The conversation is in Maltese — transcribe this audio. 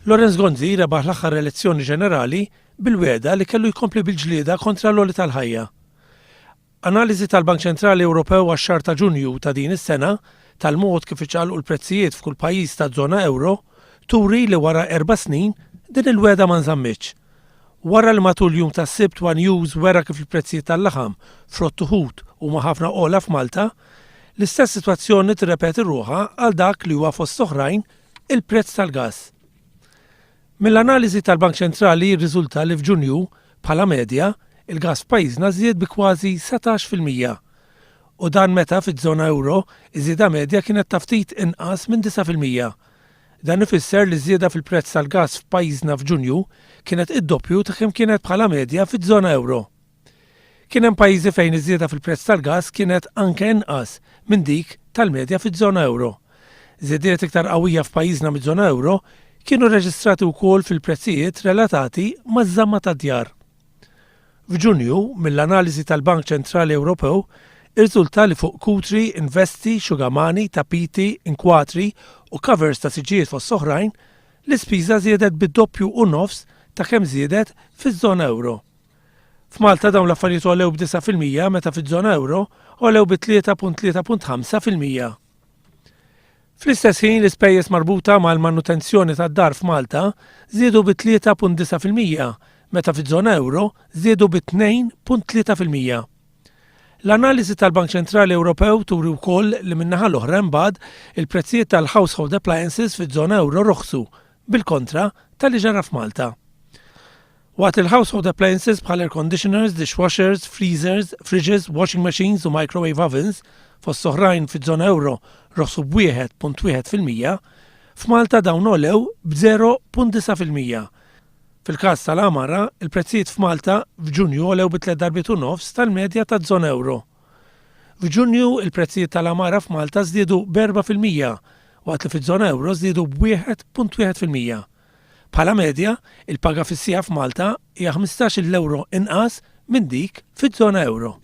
Lorenz Gonzi rebaħ l-aħħar elezzjoni ġenerali bil-weda li kellu jkompli bil-ġlieda kontra l-oli tal-Hajja. Analiżi tal-Bank Ċentrali Ewropew għax-xahar ta' Ġunju ta' din is-sena tal-mod kif iċċaqalqu l-prezzijiet f'kull pajjiż taż-żona ewro turi li wara 4 snin din il-weda ma nżammitx. Wara li matul jum tas-Sibt One News wera kif il-prezzijiet tal-laħam frott uħud huma ħafna oghla f'Malta, l-istess sitwazzjoni tirrepeti ruħha għal dak li huwa fost oħrajn il-prezz tal-gass. Mill-analiżi tal-Bank Ċentrali jirriżulta li f'Ġunju bħala medja il-gass f'pajjiżna żdied bi kważi 17%. U dan meta fiż-żona ewro iż-żieda medja kienet ta' ftit inqas minn 9%. Dan ifisser li żieda fil-prezz tal-gass f'pajjiżna f'Ġunju kienet id-doppju ta' kemm kienet bħala medja fiż-żona ewro. Kien hemm pajjiżi fejn iż-żieda fil-prezz tal-gass kienet anke inqas minn dik tal-medja fiż-żona ewro. Żiediet iktar qawwija f'pajjiżna miż-żona ewro kienu reġistrati wkoll fil-prezzijiet relatati maz-zamma tad-djar. F'Ġunju, mill-analiżi tal-Bank Ċentrali Ewropew, irriżulta li fuq kutri, investi, xugamani, tapiti, inkwatri u covers ta' siġijiet fost oħrajn, l-ispiża żiedet bid-doppju u nofs ta' kemm żiedet fiż-żona ewro. F'Malta dawn l-affarijiet għolew b'9% meta fiż-żona ewro għolew bi 3.5%. Fl-istess ħin l-ispejjeż marbuta mal-manutenzjoni tad-dar f'Malta żiedu bi 3.9% meta fiż-żona ewro żiedu bi 2.3%. L-analiżi tal-Bank Ċentrali Ewropew turi wkoll li min-naħa l-oħra imbagħad il-prezzijiet tal-household appliances fiż-żona ewro roħsu, bil-kontra tal-li ġara f'Malta. Waqt il-household appliances bħal air conditioners, dishwashers, freezers, fridges, washing machines u microwave ovens fost oħrajn fiż-żona ewro roħsu b'1.1%, f'Malta dawn għolew b'0.9%. Fil-każ tal-Amara, il-prezzijiet f'Malta f'Ġunju għolew bi 3 darbiet u nofs tal-medja taż-żona ewro. F'Ġunju il-prezzijiet tal-Amara f'Malta żdiedu b'4%, waqt li fiż-żona ewro żdiedu b'1.1%. Bħala medja, il-paga fis-sija f'Malta hija 15 euro inqas minn dik fiż-żona ewro.